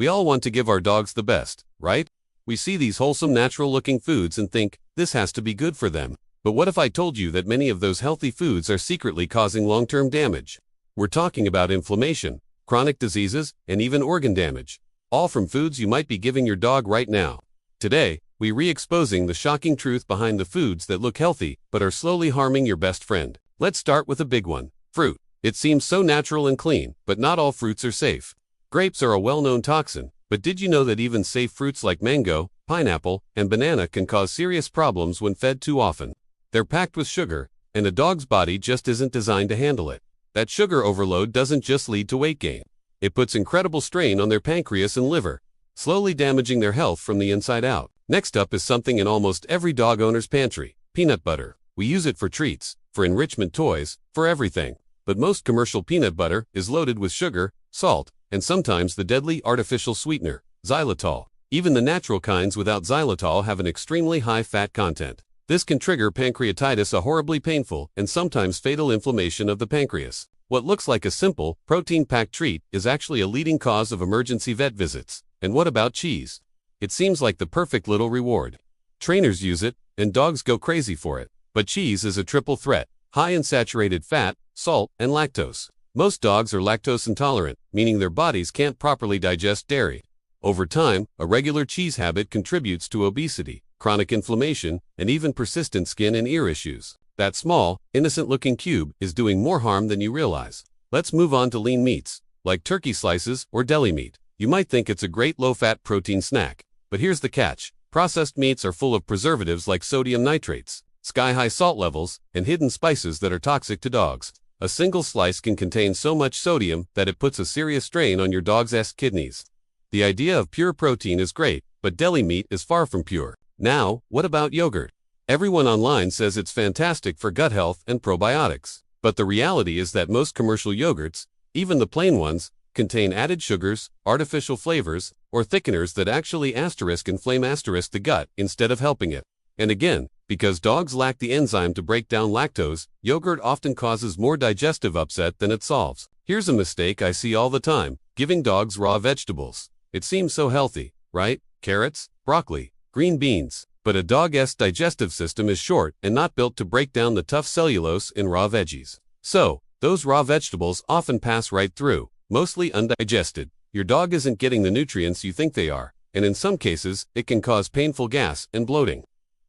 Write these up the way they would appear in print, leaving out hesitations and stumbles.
We all want to give our dogs the best, right? We see these wholesome, natural-looking foods and think, this has to be good for them. But what if I told you that many of those healthy foods are secretly causing long-term damage? We're talking about inflammation, chronic diseases, and even organ damage, all from foods you might be giving your dog right now. Today, we're re-exposing the shocking truth behind the foods that look healthy but are slowly harming your best friend. Let's start with a big one: fruit. It seems so natural and clean, but not all fruits are safe. Grapes are a well-known toxin, but did you know that even safe fruits like mango, pineapple, and banana can cause serious problems when fed too often? They're packed with sugar, and a dog's body just isn't designed to handle it. That sugar overload doesn't just lead to weight gain. It puts incredible strain on their pancreas and liver, slowly damaging their health from the inside out. Next up is something in almost every dog owner's pantry: peanut butter. We use it for treats, for enrichment toys, for everything. But most commercial peanut butter is loaded with sugar, salt, and sometimes the deadly artificial sweetener, xylitol. Even the natural kinds without xylitol have an extremely high fat content. This can trigger pancreatitis, a horribly painful and sometimes fatal inflammation of the pancreas. What looks like a simple, protein-packed treat is actually a leading cause of emergency vet visits. And what about cheese? It seems like the perfect little reward. Trainers use it, and dogs go crazy for it. But cheese is a triple threat: high in saturated fat, salt, and lactose. Most dogs are lactose intolerant, meaning their bodies can't properly digest dairy. Over time, a regular cheese habit contributes to obesity, chronic inflammation, and even persistent skin and ear issues. That small, innocent-looking cube is doing more harm than you realize. Let's move on to lean meats, like turkey slices or deli meat. You might think it's a great low-fat protein snack, but here's the catch: processed meats are full of preservatives like sodium nitrates, sky-high salt levels, and hidden spices that are toxic to dogs. A single slice can contain so much sodium that it puts a serious strain on your dog's kidneys. The idea of pure protein is great, but deli meat is far from pure. Now, what about yogurt? Everyone online says it's fantastic for gut health and probiotics. But the reality is that most commercial yogurts, even the plain ones, contain added sugars, artificial flavors, or thickeners that actually inflame the gut instead of helping it. And again, because dogs lack the enzyme to break down lactose, yogurt often causes more digestive upset than it solves. Here's a mistake I see all the time: giving dogs raw vegetables. It seems so healthy, right? Carrots, broccoli, green beans. But a dog's digestive system is short and not built to break down the tough cellulose in raw veggies. So, those raw vegetables often pass right through, mostly undigested. Your dog isn't getting the nutrients you think they are, and in some cases, it can cause painful gas and bloating.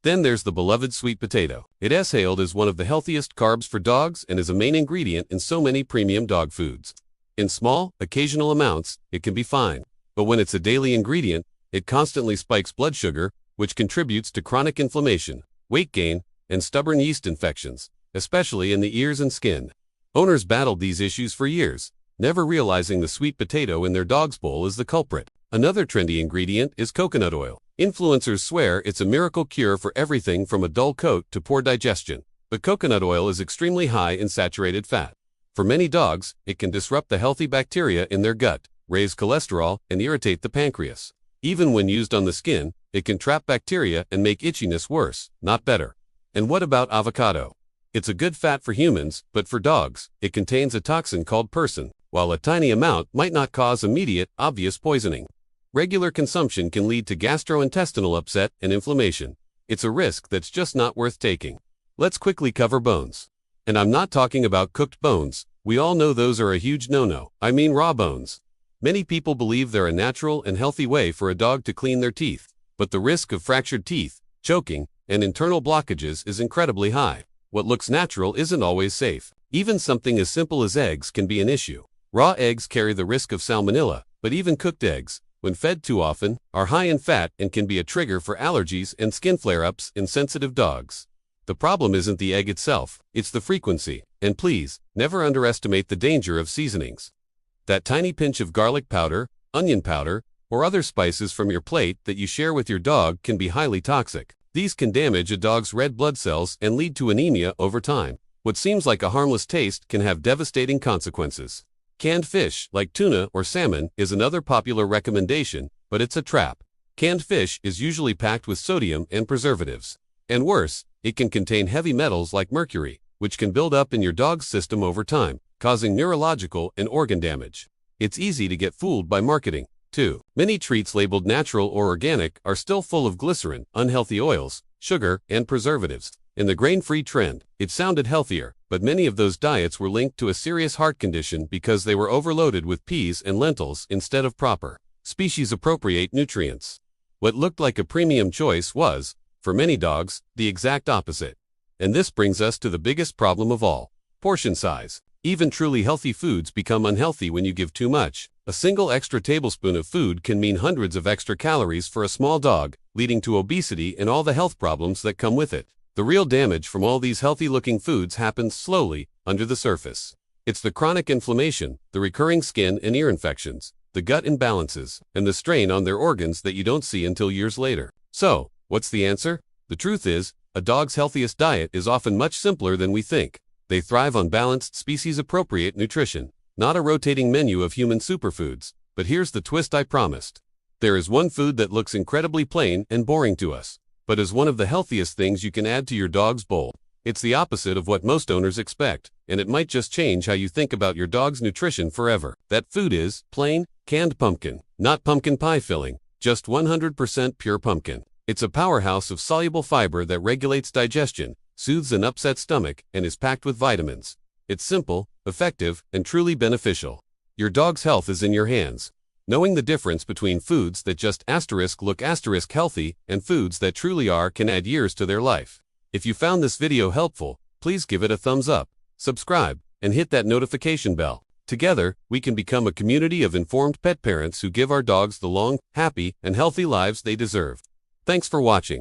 Then there's the beloved sweet potato. It is hailed as one of the healthiest carbs for dogs and is a main ingredient in so many premium dog foods. In small, occasional amounts, it can be fine. But when it's a daily ingredient, it constantly spikes blood sugar, which contributes to chronic inflammation, weight gain, and stubborn yeast infections, especially in the ears and skin. Owners battled these issues for years, never realizing the sweet potato in their dog's bowl is the culprit. Another trendy ingredient is coconut oil. Influencers swear it's a miracle cure for everything from a dull coat to poor digestion. But coconut oil is extremely high in saturated fat. For many dogs, it can disrupt the healthy bacteria in their gut, raise cholesterol, and irritate the pancreas. Even when used on the skin, it can trap bacteria and make itchiness worse, not better. And what about avocado? It's a good fat for humans, but for dogs, it contains a toxin called persin. While a tiny amount might not cause immediate, obvious poisoning, regular consumption can lead to gastrointestinal upset and inflammation. It's a risk that's just not worth taking. Let's quickly cover bones. And I'm not talking about cooked bones. We all know those are a huge no-no. I mean raw bones. Many people believe they're a natural and healthy way for a dog to clean their teeth, but the risk of fractured teeth, choking, and internal blockages is incredibly high. What looks natural isn't always safe. Even something as simple as eggs can be an issue. Raw eggs carry the risk of salmonella, but even cooked eggs, when fed too often, are high in fat and can be a trigger for allergies and skin flare-ups in sensitive dogs. The problem isn't the egg itself, it's the frequency. And please, never underestimate the danger of seasonings. That tiny pinch of garlic powder, onion powder, or other spices from your plate that you share with your dog can be highly toxic. These can damage a dog's red blood cells and lead to anemia over time. What seems like a harmless taste can have devastating consequences. Canned fish, like tuna or salmon, is another popular recommendation, but it's a trap. Canned fish is usually packed with sodium and preservatives. And worse, it can contain heavy metals like mercury, which can build up in your dog's system over time, causing neurological and organ damage. It's easy to get fooled by marketing, too. Many treats labeled natural or organic are still full of glycerin, unhealthy oils, sugar, and preservatives. In the grain-free trend, it sounded healthier, but many of those diets were linked to a serious heart condition because they were overloaded with peas and lentils instead of proper, species-appropriate nutrients. What looked like a premium choice was, for many dogs, the exact opposite. And this brings us to the biggest problem of all: portion size. Even truly healthy foods become unhealthy when you give too much. A single extra tablespoon of food can mean hundreds of extra calories for a small dog, leading to obesity and all the health problems that come with it. The real damage from all these healthy-looking foods happens slowly, under the surface. It's the chronic inflammation, the recurring skin and ear infections, the gut imbalances, and the strain on their organs that you don't see until years later. So, what's the answer? The truth is, a dog's healthiest diet is often much simpler than we think. They thrive on balanced, species-appropriate nutrition, not a rotating menu of human superfoods. But here's the twist I promised. There is one food that looks incredibly plain and boring to us, but is one of the healthiest things you can add to your dog's bowl. It's the opposite of what most owners expect, and it might just change how you think about your dog's nutrition forever. That food is plain, canned pumpkin. Not pumpkin pie filling, just 100% pure pumpkin. It's a powerhouse of soluble fiber that regulates digestion, soothes an upset stomach, and is packed with vitamins. It's simple, effective, and truly beneficial. Your dog's health is in your hands. Knowing the difference between foods that just look healthy and foods that truly are can add years to their life. If you found this video helpful, please give it a thumbs up, subscribe, and hit that notification bell. Together, we can become a community of informed pet parents who give our dogs the long, happy, and healthy lives they deserve. Thanks for watching.